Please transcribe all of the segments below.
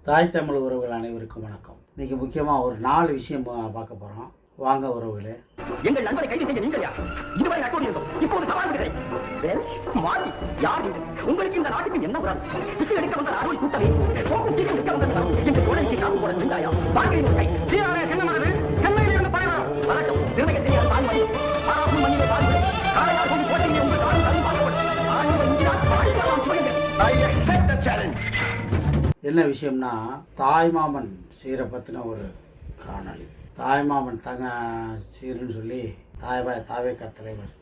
தாய் தமிழ் உறவுகள் அனைவருக்கும் வணக்கம். இன்னைக்கு முக்கியமாக ஒரு 4 விஷயம் பார்க்க போகிறோம். வாங்க உறவுகளே. எங்கள் நண்பரை கைது செய்ய நீங்கள் யார்? இதுவரை நட்போடு இருந்தோம், இப்போது சவால் விடுகிறேன். மாறி யார்? உங்களுக்கு இந்த நாட்டுக்கு என்ன உறவு? விட்டு எடுக்க வந்த அறுவை கூட்டமே இந்த தோழனுக்கு காப்பு போட சென்றாயா? வாழ்க்கையின் சீரான சின்னமானது சென்னையில் இருந்து படைவரும் வணக்கம். திருமண செய்யாத தாய்மொழி ஆறாம் மண்ணிலே பாருங்கள். காலையால் கொண்டு போட்டியை உங்கள் தாய் பார்க்கப்படும் ஆயுத இந்தியா பாடிக்கலாம் சொல்லுங்கள். I accept the challenge. என்ன விஷயம்னா, தாய்மாமன் சீரை பற்றின ஒரு காணொளி. தாய்மாமன் சீருன்னு சொல்லி தாவேகா தலைவர்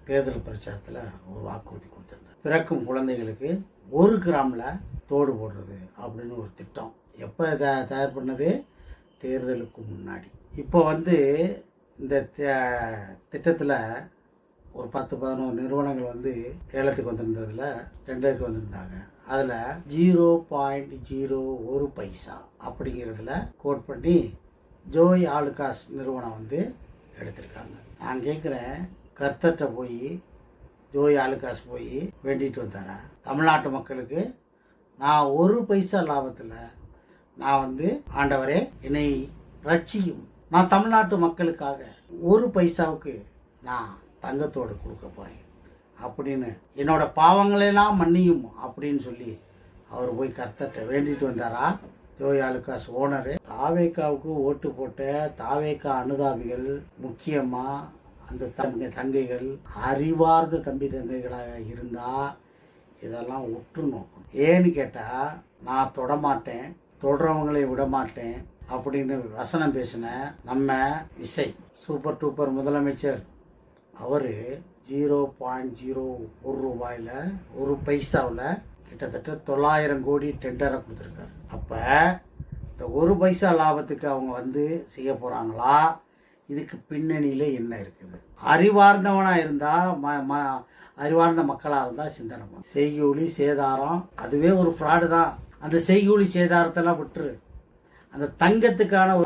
தேர்தல் பிரச்சாரத்தில் ஒரு வாக்குறுதி கொடுத்துருந்தார். பிறக்கும் குழந்தைகளுக்கு 1 கிராமில் தோடு போடுறது அப்படின்னு ஒரு திட்டம். எப்போ தயார் பண்ணது? தேர்தலுக்கு முன்னாடி. இப்போ இந்த திட்டத்தில் ஒரு 10-11 நிறுவனங்கள் ஏலத்துக்கு வந்திருந்ததில் டெண்டருக்கு வந்திருந்தாங்க. அதில் 0.01 பைசா அப்படிங்கிறதுல கோட் பண்ணி ஜோய் ஆலுகாஸ் நிறுவனம் எடுத்திருக்காங்க. நான் கேட்குறேன், கர்த்தர்கிட்ட போய் ஜோய் ஆலுகாஸ் போய் வேண்டிட்டு வந்தாரா? தமிழ்நாட்டு மக்களுக்கு நான் 1 பைசா லாபத்தில் நான் ஆண்டவரே என்னை ரட்சியும், நான் தமிழ்நாட்டு மக்களுக்காக 1 பைசாவுக்கு நான் தங்கத்தோடு கொடுக்க போகிறேன் அப்படின்னு, என்னோட பாவங்களெல்லாம் மன்னியும் அப்படின்னு சொல்லி அவர் போய் கர்த்தர்கிட்ட வேண்டிட்டு வந்தாரா? Joy Alukkas owner. தாவேக்காவுக்கு ஓட்டு போட்ட தாவேக்கா அனுதாபிகள், முக்கியமாக அந்த தங்கைகள் அறிவார்ந்த தங்கைகளாக இருந்தால் இதெல்லாம் உற்று நோக்கணும். ஏன்னு கேட்டால், நான் தொடமாட்டேன், தொடரவங்களை விட மாட்டேன் அப்படின்னு வசனம் பேசின நம்ம இசை சூப்பர் டூப்பர் முதலமைச்சர் அவர் 0.01 ரூபாயில் 1 பைசாவில் கிட்டத்தட்ட 900 கோடி டெண்டரை கொடுத்துருக்காரு. அப்போ இந்த 1 பைசா லாபத்துக்கு அவங்க செய்ய போகிறாங்களா? இதுக்கு பின்னணியில் என்ன இருக்குது? அறிவார்ந்தவனாக இருந்தால் அறிவார்ந்த மக்களாக இருந்தால் சிந்தனை பண்ணும். செய்கூலி சேதாரம் அதுவே ஒரு ஃப்ராடு தான். அந்த செய்கூலி சேதாரத்தெல்லாம் விட்டுரு. அந்த தங்கத்துக்கான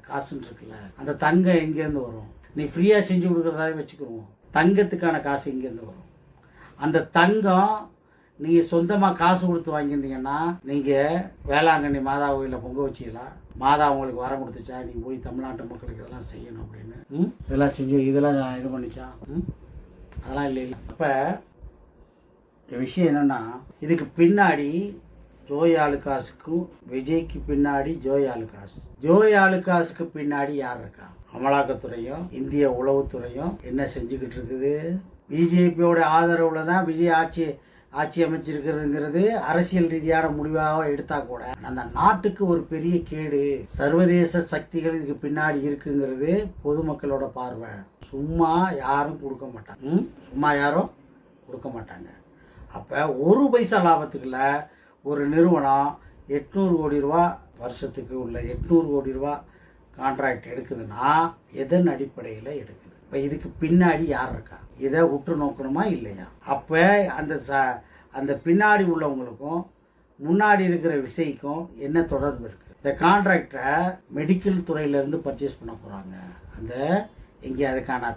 காசுன்னு இருக்குல்ல, அந்த தங்கம் எங்கேருந்து வரும்? நீ ஃப்ரீயாக செஞ்சு கொடுக்குறதாவே வச்சுக்கிடுவோம். தங்கத்துக்கான காசு இங்கேருந்து வரும். அந்த தங்கம் நீங்கள் சொந்தமாக காசு கொடுத்து வாங்கியிருந்தீங்கன்னா, நீங்கள் வேளாங்கண்ணி மாதா கோயிலில் பொங்க வச்சிக்கலாம். மாதா உங்களுக்கு வரம் கொடுத்துச்சா நீங்கள் போய் தமிழ்நாட்டு மக்களுக்கு இதெல்லாம் செய்யணும் அப்படின்னு? இதெல்லாம் செஞ்சு இதெல்லாம் இது பண்ணிச்சா? அதெல்லாம் இல்லை. அப்போ விஷயம் என்னென்னா, இதுக்கு பின்னாடி ஜோய் ஆலுகாஸுக்கும் விஜய்க்கு பின்னாடி ஜோய் ஆலுகாஸ். ஜோய் ஆலுகாஸுக்கு பின்னாடி யார் இருக்கா? அமலாக்கத்துறையும் இந்திய உளவுத்துறையும் என்ன செஞ்சுக்கிட்டு இருக்குது? பிஜேபியோட ஆதரவில் தான் விஜய் ஆட்சி அமைச்சிருக்கிறதுங்கிறது அரசியல் ரீதியான முடிவாக எடுத்தா கூட அந்த நாட்டுக்கு ஒரு பெரிய கேடு. சர்வதேச சக்திகள் இதுக்கு பின்னாடி இருக்குங்கிறது பொதுமக்களோட பார்வை. சும்மா யாரும் கொடுக்க மாட்டாங்க. அப்போ 1 பைசா லாபத்துக்குள்ள ஒரு நிறுவனம் 800 கோடி ரூபா வருஷத்துக்கு உள்ள 800 கோடி ரூபா கான்ட்ராக்ட் எடுக்குதுன்னா எதன் அடிப்படையில் எடுக்குது? இப்போ இதுக்கு பின்னாடி யார் இருக்கா? இதை உற்று நோக்கணுமா இல்லையா? அப்போ அந்த பின்னாடி உள்ளவங்களுக்கும் முன்னாடி இருக்கிற விசைக்கும் என்ன தொடர்பு இருக்குது? இந்த கான்ட்ராக்டரை மெடிக்கல் துறையிலேருந்து பர்ச்சேஸ் பண்ண போகிறாங்க. இங்கே அதுக்கான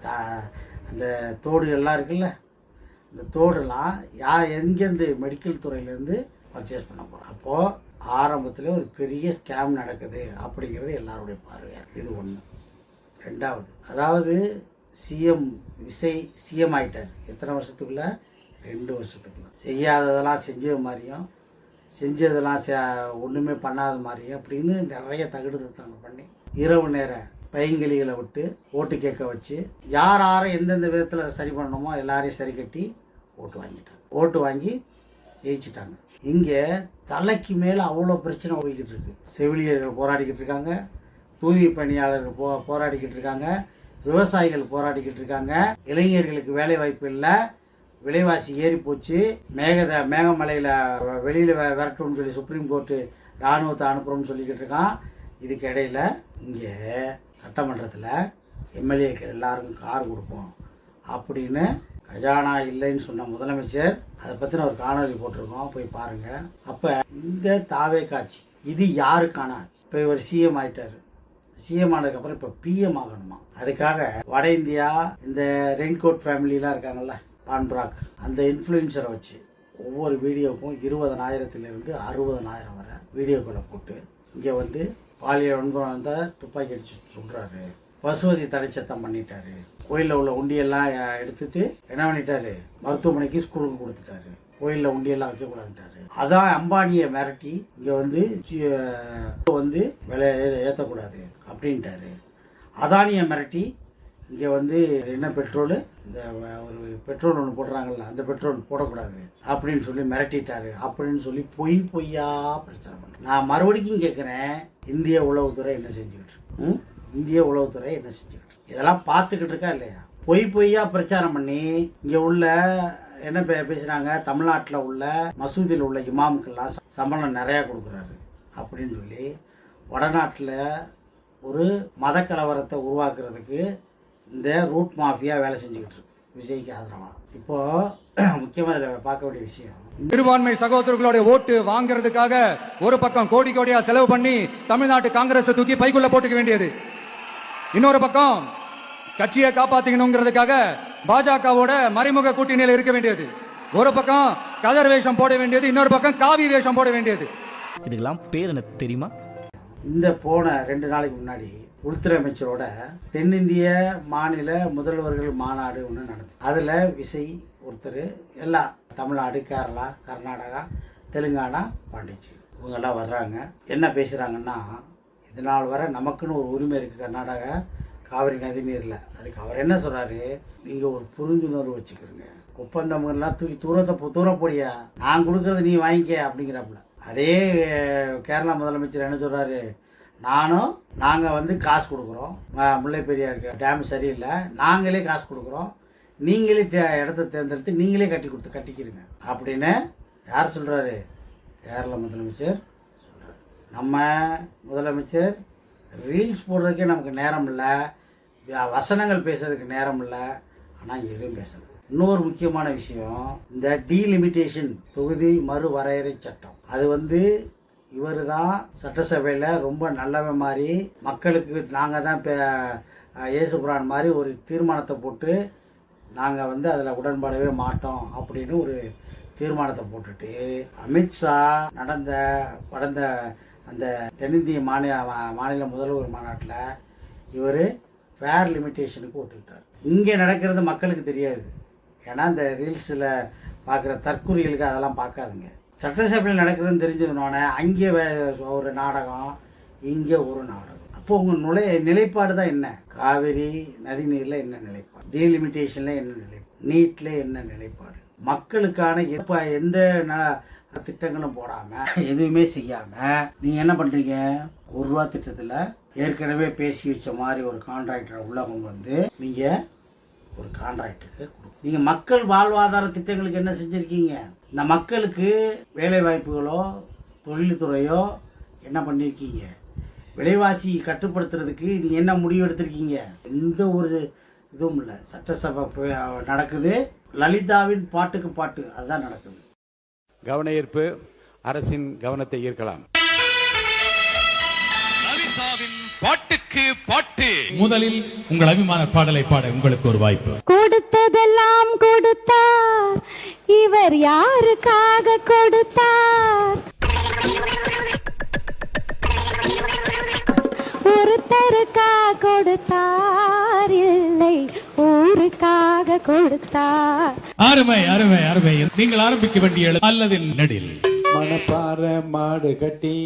அந்த தோடுகள்லாம் இருக்குல்ல, அந்த தோடுலாம் எங்கேருந்து மெடிக்கல் துறையிலேருந்து பர்ச்சேஸ் பண்ண போகிறோம். அப்போது ஆரம்பத்தில் ஒரு பெரிய ஸ்கேம் நடக்குது அப்படிங்கிறது எல்லாருடைய பார்வையாக. இது ஒன்று. 2வது, அதாவது சிஎம் ஆகிட்டார். எத்தனை வருஷத்துக்குள்ள? 2 வருஷத்துக்குள்ள. செய்யாததெல்லாம் செஞ்சது மாதிரியும் செஞ்சதெல்லாம் ஒன்றுமே பண்ணாத மாதிரியும் அப்படின்னு நிறைய தகுடுத்தங்க பண்ணி இரவு நேர பையங்கிலிகளை விட்டு ஓட்டு கேட்க வச்சு யாரை எந்தெந்த விதத்தில் சரி பண்ணணுமோ எல்லாரையும் சரி கட்டி ஓட்டு வாங்கி ஜெயிச்சிட்டாங்க. இங்கே தலைக்கு மேலே அவ்வளோ பிரச்சனை போய்கிட்டு இருக்கு. செவிலியர்கள் போராடிக்கிட்டு இருக்காங்க, தூய்மை பணியாளர்கள் போராடிக்கிட்டு இருக்காங்க, விவசாயிகள் போராடிக்கிட்டு இருக்காங்க, இளைஞர்களுக்கு வேலை வாய்ப்பு இல்லை, விலைவாசி ஏறி போச்சு, மேகமலையில் வெளியில் விரட்டும்னு சொல்லி சுப்ரீம் கோர்ட்டு இராணுவத்தை அனுப்புகிறோம்னு சொல்லிக்கிட்டு இருக்கான். இதுக்கு இடையில் இங்கே சட்டமன்றத்தில் எம்எல்ஏக்கள் எல்லாருக்கும் கார் கொடுப்போம் அப்படின்னு கஜானா இல்லைன்னு சொன்ன முதலமைச்சர் அதை பற்றின ஒரு காணொலி போட்டிருக்கோம், போய் பாருங்கள். அப்போ இந்த தாவேக்காட்சி இது யாருக்கான? இப்போ இவர் சிஎம் ஆகிட்டார். சிஎம் ஆனதுக்கப்புறம் இப்போ பிஎம் ஆகணுமா? அதுக்காக வட இந்தியா இந்த ரெயின்கோட் ஃபேமிலிலாம் இருக்காங்கல்ல, பான்பிராக், அந்த இன்ஃப்ளூயன்சரை வச்சு ஒவ்வொரு வீடியோவுக்கும் 20,000 to 60,000 வரை வீடியோக்களை போட்டு இங்கே வந்து பாலியல் வன்முறை வந்தால் துப்பாக்கி அடிச்சு சொல்கிறாரு. பசுவதி தடை சத்தம் பண்ணிட்டாரு. கோயிலில் உள்ள உண்டியெல்லாம் எடுத்துட்டு என்ன பண்ணிட்டாரு, மருத்துவமனைக்கு ஸ்கூலுக்கு கொடுத்துட்டாரு. கோயிலில் உண்டியெல்லாம் வைக்கக்கூடாதுட்டாரு. அதான் அம்பானியை மிரட்டி இங்கே வந்து விலை ஏற்றக்கூடாது அப்படின்ட்டாரு. அதானியை மிரட்டி இங்கே வந்து என்ன பெட்ரோலு, இந்த ஒரு பெட்ரோல் ஒன்று போடுறாங்கல்ல, அந்த பெட்ரோல் போடக்கூடாது அப்படின்னு சொல்லி மிரட்டிட்டாரு. அப்படின்னு சொல்லி பொய்யா பிரச்சாரம் பண்ணுறேன். நான் மறுபடிக்கும் கேட்குறேன், இந்திய உளவுத்துறை என்ன செஞ்சுக்கிட்டு இந்திய உளவுத்துறை என்ன செஞ்சுக்கிட்டு இதெல்லாம் பார்த்துக்கிட்டு இருக்கா இல்லையா? பொய்யா பிரச்சாரம் பண்ணி இங்கே உள்ள என்ன பேசுகிறாங்க, தமிழ்நாட்டில் உள்ள மசூதியில் உள்ள இமாமுக்கெல்லாம் சம்பளம் நிறையா கொடுக்குறாரு அப்படின்னு சொல்லி வடநாட்டில் ஒரு மத கலவரத்தை உருவாக்குறதுக்கு இந்த ரூட் மாஃபியா வேலை செஞ்சுக்கிட்டு இருக்கு விஜய்க்கு ஆதரவா. இப்போ முக்கியமாக இதில் பார்க்க வேண்டிய விஷயம், சிறுபான்மை சகோதரர்களுடைய ஓட்டு வாங்குறதுக்காக ஒரு பக்கம் கோடியா செலவு பண்ணி தமிழ்நாட்டு காங்கிரஸ் தூக்கி பைக்குள்ள போட்டுக்க வேண்டியது, இன்னொரு பக்கம் கட்சியை காப்பாத்திக்கணுங்கிறதுக்காக பாஜகவோட மறைமுக கூட்டணியில் இருக்க வேண்டியது, ஒரு பக்கம் கதர் வேஷம் போட வேண்டியது, இன்னொரு பக்கம் காவி வேஷம் போட வேண்டியது. இதுக்கெல்லாம் பேர் எனக்கு தெரியுமா? இந்த போன 2 நாளைக்கு முன்னாடி உள்துறை அமைச்சரோட தென்னிந்திய மாநில முதல்வர்கள் மாநாடு ஒன்று நடந்தது. அதில் விஜய் ஒருத்தர் எல்லாம் தமிழ்நாடு, கேரளா, கர்நாடகா, தெலுங்கானா, பாண்டிச்சேரி இவங்கெல்லாம் வர்றாங்க. என்ன பேசுகிறாங்கன்னா, இதனால் வர நமக்குன்னு ஒரு உரிமை இருக்குது கர்நாடகா காவிரி நதி நீரில். அதுக்கு அவர் என்ன சொல்கிறாரு, நீங்கள் ஒரு புரிந்துணர்வு வச்சுக்கிறீங்க, ஒப்பந்தம்லாம் தூக்கி தூர போடியா, நான் கொடுக்குறது நீ வாங்கிக்க அப்படிங்கிறாப்புல. அதே கேரளா முதலமைச்சர் என்ன சொல்கிறாரு, நாங்கள் வந்து காசு கொடுக்குறோம், முல்லை பெரியார் டேம் சரியில்லை, நாங்களே காசு கொடுக்குறோம், நீங்களே இடத்த தேர்ந்தெடுத்து நீங்களே கட்டிக்கிறீங்க அப்படின்னு யார் சொல்கிறாரு? கேரளா முதலமைச்சர் சொல்கிறார். நம்ம முதலமைச்சர் ரீல்ஸ் போடுறதுக்கே நமக்கு நேரம் இல்லை, வசனங்கள் பேசுறதுக்கு நேரம் இல்லை, ஆனால் இங்கே எதுவும் பேசலை. இன்னொரு முக்கியமான விஷயம், இந்த டீலிமிட்டேஷன் தொகுதி மறுவரையறை சட்டம், அது வந்து இவர் தான் சட்டசபையில் ரொம்ப நல்லவன் மாதிரி மக்களுக்கு நாங்கள் தான் இயேசுபிரான் மாதிரி ஒரு தீர்மானத்தை போட்டு நாங்கள் வந்து அதில் உடன்படவே மாட்டோம் அப்படின்னு ஒரு தீர்மானத்தை போட்டுட்டு அமித்ஷா கடந்த அந்த தென்னிந்திய மாநில முதல்வர் மாநாட்டில் இவர் ஃபேர் லிமிட்டேஷனுக்கு ஒத்துக்கிட்டார். இங்கே நடக்கிறது மக்களுக்கு தெரியாது, ஏன்னா இந்த ரீல்ஸில் பார்க்குற தற்கொலைகளுக்கு அதெல்லாம் பார்க்காதுங்க. சட்டசபையில் நடக்குதுன்னு தெரிஞ்சதுனோடனே அங்கே ஒரு நாடகம், இங்கே ஒரு நாடகம். அப்போ உங்கள் நிலைப்பாடு தான் என்ன? காவிரி நதி நீரில் என்ன நிலைப்பாடு, டீலிமிட்டேஷனில் என்ன நிலைப்பாடு, நீட்டில் என்ன நிலைப்பாடு, மக்களுக்கான எந்த திட்டங்களும் போடாமல் எதுவுமே செய்யாமல் நீங்கள் என்ன பண்ணுறீங்க? ₹1 திட்டத்தில் ஏற்கனவே பேசி வச்ச மாதிரி ஒரு கான்ட்ராக்டரை உள்ளவங்க வந்து நீங்கள் ஒரு கான்ட்ராக்டுக்கு நீங்கள் மக்கள் வாழ்வாதார திட்டங்களுக்கு என்ன செஞ்சுருக்கீங்க? இந்த மக்களுக்கு வேலை வாய்ப்புகளோ தொழில்துறையோ என்ன பண்ணியிருக்கீங்க? விலைவாசி கட்டுப்படுத்துறதுக்கு நீங்கள் என்ன முடிவு எடுத்திருக்கீங்க? எந்த ஒரு இதுவும் இல்லை. சட்டசபை நடக்குது, லலிதாவின் பாட்டுக்கு பாட்டு அதுதான் நடக்குது. கவன ஈர்ப்பு, அரசின் கவனத்தை ஈர்க்கலாம். லலிதாவின் பாட்டுக்கு பாட்டு. முதலில் உங்கள் அபிமான பாடலை பாட உங்களுக்கு ஒரு வாய்ப்பு. கொடுத்ததெல்லாம் கொடுத்தார், இவர் யாருக்காக கொடுத்தார்? ஒருத்தருக்கா கொடுத்தார், இல்லை ஊருக்காக கொடுத்தார். அருமை அருமை அருமை. நீங்கள் ஆரம்பிக்க வேண்டிய அல்லது நடில். மணப்பாற மாடு கட்டி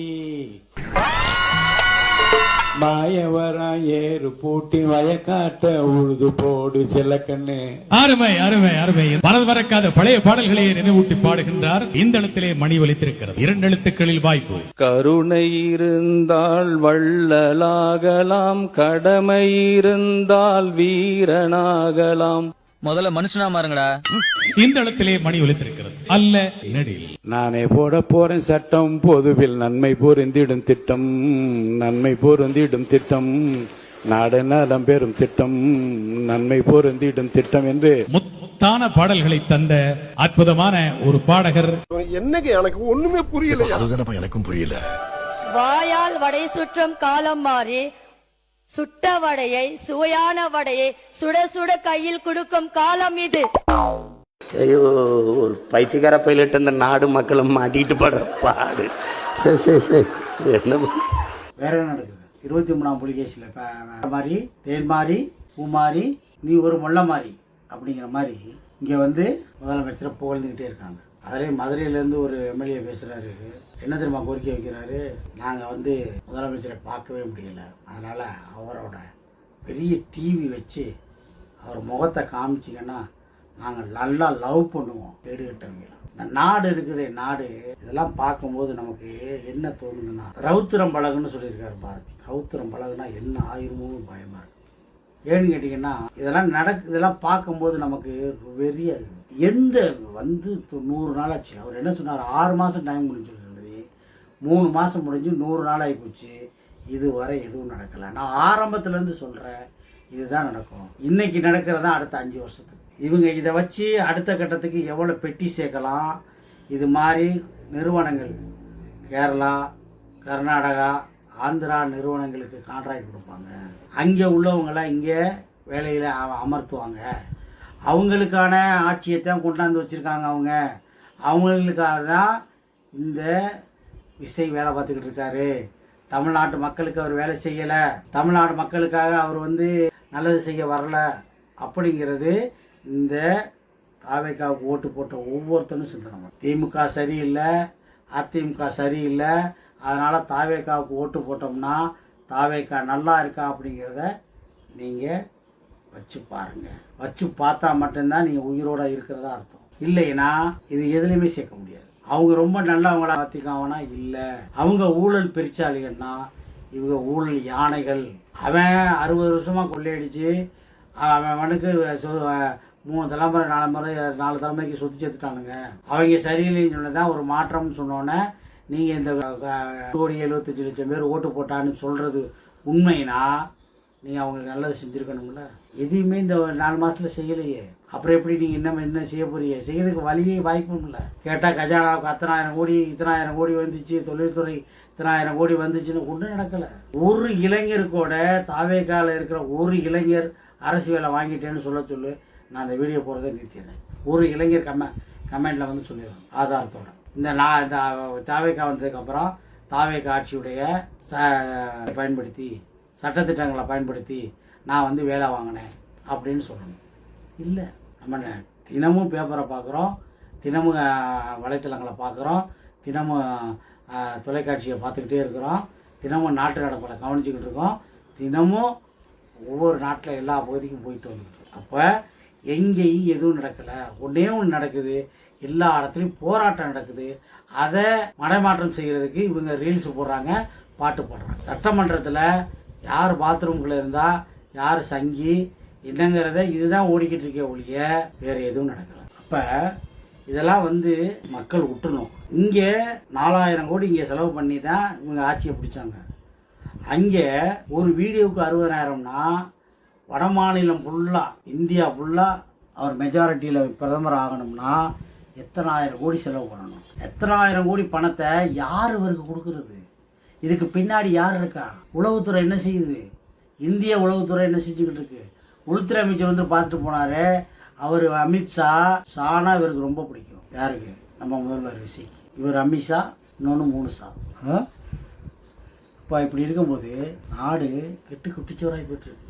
மாயவரா ஏறு பூட்டி வயக்காட்ட உழுது போடு செல்லக்கண்ணு. அருமை அருமை அருமை. வரக்காத பழைய பாடல்களை நினைவூட்டி பாடுகின்றார். இந்த எழுத்திலே மணி ஒலித்திருக்கிறது. 2 எழுத்துக்களில் வாய்ப்பு. கருணை இருந்தால் வள்ளலாகலாம், கடமை இருந்தால் வீரனாகலாம். முதல்ல மனுஷனா மாறுங்கடா. இந்த இடத்திலே மணி ஒலித்திருக்கிறது. அல்ல நெடில். நானே போட போறேன் சட்டம், பொதுவில் நன்மை பொருந்திடும் திட்டம், நன்மை பொருந்திடும் திட்டம், நாடு நலம் பெறும் திட்டம், நன்மை பொருந்திடும் திட்டம் என்று முத்தான பாடல்களை தந்த அற்புதமான ஒரு பாடகர். என்னங்க எனக்கு ஒண்ணுமே புரியல. அதுதானப்பா எனக்கும் புரியல. வாயால் வடை சுற்றும் காலம் மாறி சுட்ட வடையை, சுவையான வடையை சுட சுட கையில் கொடுக்கும் காலம் இது. ஐயோ, ஒரு பைத்தியக்கார பைலட் அந்த நாடு மக்களும் மாட்டிட்டு படுற பாடு. சரி சரி சரி. வேற என்ன நடக்குது? 23ஆம் புலிகேசியில் இப்போ மாதிரி தேன் மாதிரி பூ மாதிரி நீ ஒரு முல்லை மாதிரி அப்படிங்கிற மாதிரி இங்கே வந்து முதலமைச்சரை புகழ்ந்துக்கிட்டே இருக்காங்க. அதிலே மதுரையிலேருந்து ஒரு எம்எல்ஏ பேசுகிறாரு. என்ன தெரியுமா கோரிக்கை வைக்கிறாரு? நாங்கள் வந்து முதலமைச்சரை பார்க்கவே முடியல, அதனால் அவரோட பெரிய டிவி வச்சு அவர் முகத்தை காமிச்சிங்கன்னா நாங்கள் நல்லா லவ் பண்ணுவோம். கேடு கட்டவங்களாம் இந்த நாடு இருக்குதே நாடு, இதெல்லாம் பார்க்கும்போது நமக்கு என்ன தோணுதுன்னா ரவுத்திரம் பழகுன்னு சொல்லியிருக்காரு பாரதி. ரவுத்திரம் பழகுனா என்ன ஆயிருமோ பயமாக இருக்கு. ஏன்னு கேட்டிங்கன்னா இதெல்லாம் பார்க்கும்போது நமக்கு வெறிய எந்த வந்து 100 நாள் ஆச்சு. அவர் என்ன சொன்னார்? 6 மாதம் டைம் முடிஞ்சிருந்தது, 3 மாதம் முடிஞ்சு 100 நாள் ஆகி போச்சு. இதுவரை எதுவும் நடக்கலை. நான் ஆரம்பத்துலேருந்து சொல்கிறேன் இதுதான் நடக்கும். இன்னைக்கு நடக்கிறதா அடுத்த 5 வருஷத்துக்கு. இவங்க இதை வச்சு அடுத்த கட்டத்துக்கு எவ்வளோ பெட்டி சேர்க்கலாம். இது மாதிரி நிறுவனங்கள் கேரளா, கர்நாடகா, ஆந்திரா நிறுவனங்களுக்கு கான்ட்ராக்ட் கொடுப்பாங்க. அங்கே உள்ளவங்களாம் இங்கே வேலையில் அமர்த்துவாங்க. அவங்களுக்கான ஆட்சியை தான் கொண்டாந்து வச்சுருக்காங்க. அவங்களுக்காக தான் இந்த விசை வேலை பார்த்துக்கிட்டு இருக்காரு. தமிழ்நாட்டு மக்களுக்கு அவர் வேலை செய்யலை, தமிழ்நாடு மக்களுக்காக அவர் வந்து நல்லது செய்ய வரல அப்படிங்கிறது இந்த தாவேக்காவுக்கு ஓட்டு போட்ட ஒவ்வொருத்தரும் சிந்தனை. திமுக சரியில்லை, அதிமுக சரியில்லை, அதனால் தாவேக்காவுக்கு ஓட்டு போட்டோம்னா தாவேக்கா நல்லா இருக்கா அப்படிங்கிறத நீங்கள் வச்சு பாருங்கள். வச்சு பார்த்தா மட்டும்தான் நீங்கள் உயிரோடு இருக்கிறதா அர்த்தம். இல்லைன்னா இது எதுலேயுமே சேர்க்க முடியாது. அவங்க ரொம்ப நல்லவங்களா பார்த்திக்காவனா இல்லை, அவங்க ஊழல் பெருச்சாளிகள்னா இவங்க ஊழல் யானைகள். அவன் 60 வருஷமாக கொள்ளையடிச்சு அவனுக்கு 3 தலைமுறை 4 தலைமுறைக்கு சொத்து சேர்த்துட்டானுங்க. அவங்க சரியில்லைன்னு சொன்னதான் ஒரு மாற்றம்னு சொன்னோன்னே நீங்கள் இந்த 1,75,00,000 பேர் ஓட்டு போட்டான்னு சொல்கிறது உண்மைனா நீங்கள் அவங்களுக்கு நல்லது செஞ்சுருக்கணும்ல. எதையுமே இந்த 4 மாதத்தில் செய்யலையே, அப்புறம் எப்படி நீங்கள் என்ன செய்ய போறீங்க? செய்யறதுக்கு வழியே வாய்ப்பும் இல்லை. கேட்டால் கஜானாவுக்கு 10,000 கோடி 10,000 கோடி வந்துச்சு, தொழில்துறை 10,000 கோடி வந்துச்சுன்னு ஒன்றும் நடக்கலை. ஒரு இளைஞருக்கோட தாவேக்கால இருக்கிற ஒரு இளைஞர் அரசு வேலை வாங்கிட்டேன்னு சொல்லு, நான் அந்த வீடியோ போகிறத நிறுத்திடுறேன். ஒரு இளைஞர் கமெண்டில் வந்து சொல்லிடுறேன் ஆதாரத்தோட. இந்த தாவேக்கா வந்ததுக்கப்புறம் தாவேக்கா ஆட்சியுடைய பயன்படுத்தி சட்டத்திட்டங்களை பயன்படுத்தி நான் வந்து வேலை வாங்கினேன் அப்படின்னு சொல்லணும். இல்லை, நம்ம தினமும் பேப்பரை பார்க்குறோம், தினமும் வலைத்தளங்களை பார்க்குறோம், தினமும் தொலைக்காட்சியை பார்த்துக்கிட்டே இருக்கிறோம், தினமும் நாட்டு நடப்பதை கவனிச்சுக்கிட்டு இருக்கோம், தினமும் ஒவ்வொரு நாட்டில் எல்லா பகுதிக்கும் போயிட்டு வந்துக்கிட்டு. அப்போ எங்கேயும் எதுவும் நடக்கலை, ஒன்றே ஒன்று நடக்குது, எல்லா இடத்துலையும் போராட்டம் நடக்குது. அதை மடைமாற்றம் செய்கிறதுக்கு இவங்க ரீல்ஸ் போடுறாங்க, பாட்டு போடுறாங்க. சட்டமன்றத்தில் யார் பாத்ரூம்குள்ளே இருந்தால் யார் சங்கி என்னங்கிறத இதுதான் ஓடிக்கிட்டு இருக்க ஒழிய வேறு எதுவும் நடக்கலை. அப்போ இதெல்லாம் வந்து மக்கள் விட்டுணும். இங்கே 4,000 கோடி இங்கே செலவு பண்ணி தான் இவங்க ஆட்சியை பிடிச்சாங்க. அங்கே ஒரு வீடியோவுக்கு 60,000னா வட மாநிலம் ஃபுல்லாக இந்தியா ஃபுல்லாக அவர் மெஜாரிட்டியில் பிரதமர் ஆகணும்னா எத்தனை ஆயிரம் கோடி செலவு பண்ணணும்? எத்தனை ஆயிரம் கோடி பணத்தை யார் இவருக்கு கொடுக்கறது? இதுக்கு பின்னாடி யார் இருக்கா? உளவுத்துறை என்ன செய்யுது? இந்திய உளவுத்துறை என்ன செஞ்சுக்கிட்டு இருக்கு? உள்துறை அமைச்சர் வந்து பார்த்துட்டு போனார். அவர் அமித்ஷா ஷானா இவருக்கு ரொம்ப பிடிக்கும். யாருக்கு? நம்ம முதல்வர் விஜய்க்கு. இவர் அமித்ஷா, இன்னொன்று 3 ஷா. இப்போ இப்படி இருக்கும்போது நாடு கெட்டு குட்டிச்சோராகி போயிட்டுருக்கு.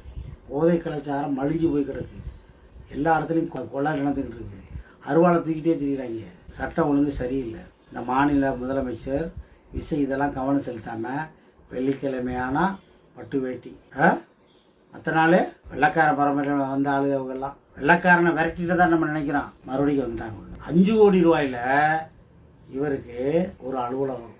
போதை கலாச்சாரம் மலிஞ்சு போய் கிடக்கு. எல்லா இடத்துலையும் கொள்ளை நடந்துக்கிட்டு இருக்கு. அருவாளை தூக்கிட்டே திரிகிறாங்க. சட்டம் ஒழுங்கு சரியில்லை. இந்த மாநில முதலமைச்சர் விஜய் இதெல்லாம் கவனம் செலுத்தாமல் வெள்ளிக்கிழமையானால் பட்டு வேட்டி, மற்ற நாள் வெள்ளைக்கார பரம்பரையில் வந்த ஆளுகள்லாம் வெள்ளைக்காரனை விரட்டிட்டு தான் நம்ம நினைக்கிறோம். மறுபடியும் வந்துட்டாங்க. 5 கோடி ரூபாயில் இவருக்கு ஒரு அலுவலகம்,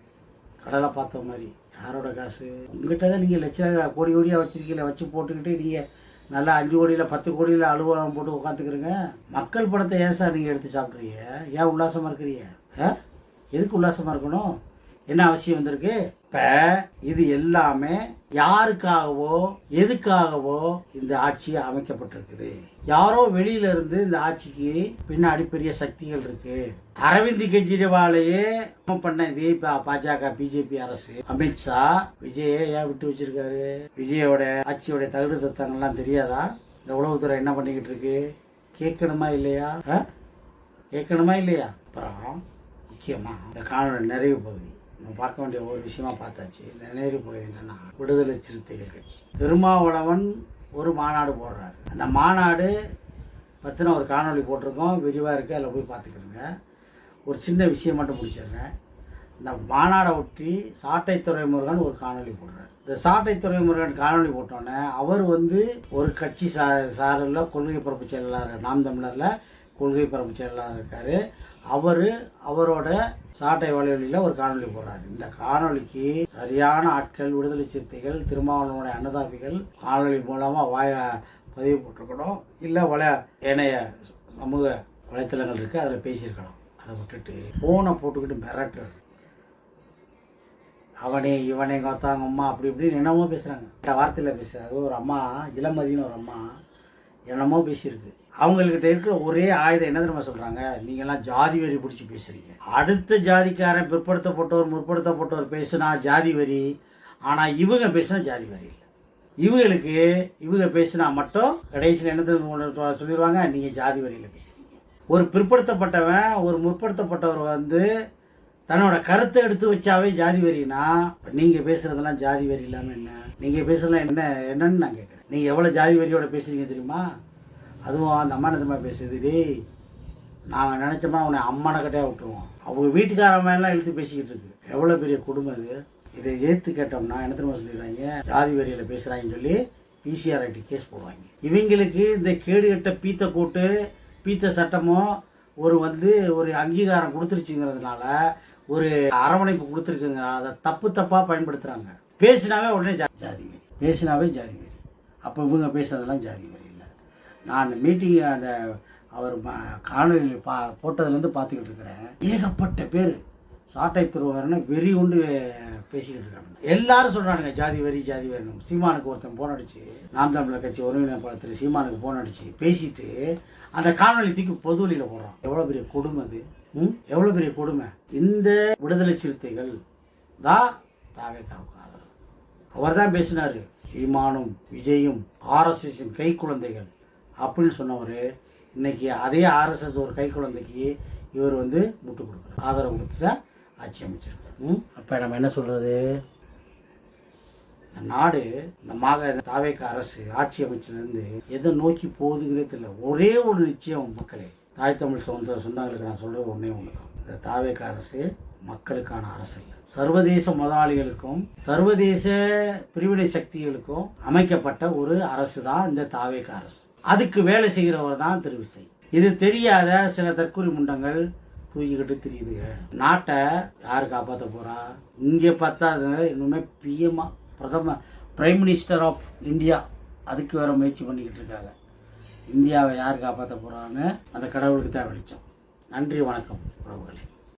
கடலை பார்த்த மாதிரி. யாரோட காசு? உங்ககிட்ட தான் நீங்கள் லட்சம் கோடி கோடியாக வச்சுருக்கீங்கள, வச்சு போட்டுக்கிட்டு நீங்கள் நல்லா 5 கோடியில் 10 கோடியில் அலுவலகம் போட்டு உட்காந்துக்கிறீங்க. மக்கள் பணத்தை ஏன் சார் நீங்கள் எடுத்து சாப்பிட்றீங்க? ஏன் உல்லாசமாக இருக்கிறீங்க? எதுக்கு உல்லாசமாக இருக்கணும்? என்ன அவசியம் வந்திருக்கு? இப்போ இது எல்லாமே யாருக்காகவோ எதுக்காகவோ இந்த ஆட்சி அமைக்கப்பட்டிருக்குது. யாரோ வெளியில இருந்து இந்த ஆட்சிக்கு பின்னாடி பெரிய சக்திகள் இருக்கு. அரவிந்த் கெஜ்ரிவாலையே பண்ண இதே பாஜக பிஜேபி அரசு, அமித்ஷா விஜயை ஏன் விட்டு வச்சிருக்காரு? விஜயோட ஆட்சியோட தகுடு தத்தங்கள்லாம் தெரியாதா? இந்த உளவுத்துறை என்ன பண்ணிக்கிட்டு இருக்கு? கேட்கணுமா இல்லையா? கேட்கணுமா இல்லையா? அப்புறம் முக்கியமா இந்த காணொலி நிறைவு பகுதி நம்ம பார்க்க வேண்டிய ஒரு விஷயமா பார்த்தாச்சு. நினைவு போய் என்னன்னா, விடுதலை சிறுத்தைகள் கட்சி திருமாவளவன் ஒரு மாநாடு போடுறாரு. அந்த மாநாடு பற்றின ஒரு காணொளி போட்டிருக்கோம், விரிவாக இருக்குது, அதில் போய் பார்த்துக்கிறோங்க. ஒரு சின்ன விஷயம் மட்டும் முடிச்சிடுறேன். இந்த மாநாடை ஒட்டி சாட்டை துரைமுருகன் ஒரு காணொளி போடுறாரு. இந்த சாட்டை துரைமுருகன் காணொளி போட்டோன்னே அவர் ஒரு கட்சி சாரில் கொள்கை பரப்பு செயலாளர், நாம் தமிழரில் கொள்கை பரப்பு செயலாளர் இருக்கார். அவரோட சாட்டை வலைவலியில் ஒரு காணொலி போடுறாரு. இந்த காணொலிக்கு சரியான ஆட்கள், விடுதலை சிறுத்தைகள், திருமாவளவனுடைய அன்னதாபிகள் காணொலி மூலமாக பதிவு போட்டிருக்கணும், இல்லை ஏனைய சமூக வலைத்தளங்கள் இருக்குது, அதில் பேசியிருக்கணும். அதை விட்டுட்டு ஃபோனை போட்டுக்கிட்டு மிரட்டுறது, அவனே இவனே கொத்தாங்க அம்மா அப்படி இப்படின்னு என்னமோ பேசுகிறாங்க. வார்த்தையில் பேசுகிறாரு. ஒரு அம்மா இளமதின்னு ஒரு அம்மா என்னமோ பேசியிருக்கு. அவங்கக்கிட்ட இருக்கிற ஒரே ஆயுதம் என்ன தெரியுமா சொல்கிறாங்க, நீங்கள்லாம் ஜாதி வரி பிடிச்சி பேசுகிறீங்க. அடுத்த ஜாதிக்காரன் பிற்படுத்தப்பட்டவர் முற்படுத்தப்பட்டவர் பேசுனா ஜாதி வரி, ஆனால் இவங்க பேசுனா ஜாதி வரி இல்லை. இவங்க பேசுனா மட்டும் கடைசியில் என்ன சொல்லிடுவாங்க, நீங்கள் ஜாதி வரியில் பேசுகிறீங்க. ஒரு பிற்படுத்தப்பட்டவன் ஒரு முற்படுத்தப்பட்டவர் தன்னோட கருத்தை எடுத்து வச்சாவே ஜாதி வரினா, நீங்கள் பேசுகிறதெல்லாம் ஜாதி வரி இல்லாமல் என்ன, நீங்கள் பேசுகிறதெல்லாம் என்னன்னு நான் கேட்குறேன். நீங்கள் எவ்வளோ ஜாதி வரியோட பேசுகிறீங்க தெரியுமா? அதுவும் அந்த அம்மா என்னமா பேசுது, டேய் நாங்கள் நினச்சோம்னா அவனை அம்மான கட்டையாக விட்டுருவோம். அவங்க வீட்டுக்காரமெல்லாம் இழுத்து பேசிக்கிட்டு இருக்கு. எவ்வளோ பெரிய குடும்பம் இது. இதை ஏற்று கேட்டோம்னா என்ன தெரியுமா சொல்லிடுறாங்க, ஜாதி வரியில் பேசுகிறாங்கன்னு சொல்லி பிசிஆர்ஐடி கேஸ் போடுவாங்க. இவங்களுக்கு இந்த கேடுகட்ட பீத்த சட்டமும் ஒரு அங்கீகாரம் கொடுத்துருச்சுங்கிறதுனால, ஒரு அரவணைப்பு கொடுத்துருக்குங்கிறனால அதை தப்பாக பயன்படுத்துகிறாங்க. பேசினாவே உடனே ஜாதி வரி. அப்போ இவங்க பேசுறதெல்லாம் ஜாதி வரி இல்லை. நான் அந்த மீட்டிங் அவர் காணொலியில் போட்டதுலேருந்து பார்த்துக்கிட்டு இருக்கிறேன். ஏகப்பட்ட பேர் சாட்டை துருவரன்னு வெறி கொண்டு பேசிக்கிட்டு இருக்காங்க. எல்லாரும் சொல்கிறானுங்க ஜாதி வரி. சீமானுக்கு ஒருத்தன் ஃபோன் அடிச்சு, நாம் தமிழர் கட்சி ஒருங்கிணைப்பாளர் சீமானுக்கு ஃபோன் அடிச்சு பேசிட்டு அந்த காணொலி தூக்கி பொது வழியில் போடுறான். எவ்வளோ பெரிய கொடுமை அது, எவ்வளோ பெரிய கொடுமை. இந்த விடுதலை சிறுத்தைகள் தான் தாவேக்காவுக்கு ஆதரவு. அவர் தான் பேசினார், சீமானும் விஜயும் ஆர்எஸ்எஸின் கை குழந்தைகள் அப்படின்னு சொன்னவர் இன்னைக்கு அதே ஆர்எஸ்எஸ் ஒரு கை குழந்தைக்கு இவர் முட்டு கொடுக்குறார், ஆதரவு கொடுத்து தான் ஆட்சி அமைச்சிருக்காரு. அப்போ நம்ம என்ன சொல்கிறது, இந்த நாடு இந்த தாவேக்கா அரசு ஆட்சி அமைச்சிலேருந்து எதை நோக்கி போகுதுங்கிறே தெரியல. ஒரே ஒரு நிச்சயம் மக்களே, தாய் தமிழ் சொந்தங்களுக்கு நான் சொல்கிறது ஒன்றே ஒன்று தான், இந்த தாவேக்கா அரசு மக்களுக்கான அரசு இல்லை. சர்வதேச முதலாளிகளுக்கும் சர்வதேச பிரிவினை சக்திகளுக்கும் அமைக்கப்பட்ட ஒரு அரசு தான் இந்த தாவேக்கா அரசு. அதுக்கு வேலை செய்கிறவர் தான் திரு விஜய். இது தெரியாத சில தற்கொலை முண்டங்கள் தூக்கிக்கிட்டு தெரியுதுங்க. நாட்டை யார் காப்பாற்ற போகிறா? இங்கே பார்த்தா இன்னுமே பிரைம் மினிஸ்டர் ஆஃப் இந்தியா அதுக்கு வேற முயற்சி பண்ணிக்கிட்டு இருக்காங்க. இந்தியாவை யார் காப்பாற்ற போகிறான்னு அந்த கடவுளுக்கு தான் வெளிச்சம். நன்றி, வணக்கம் உறவுகளே.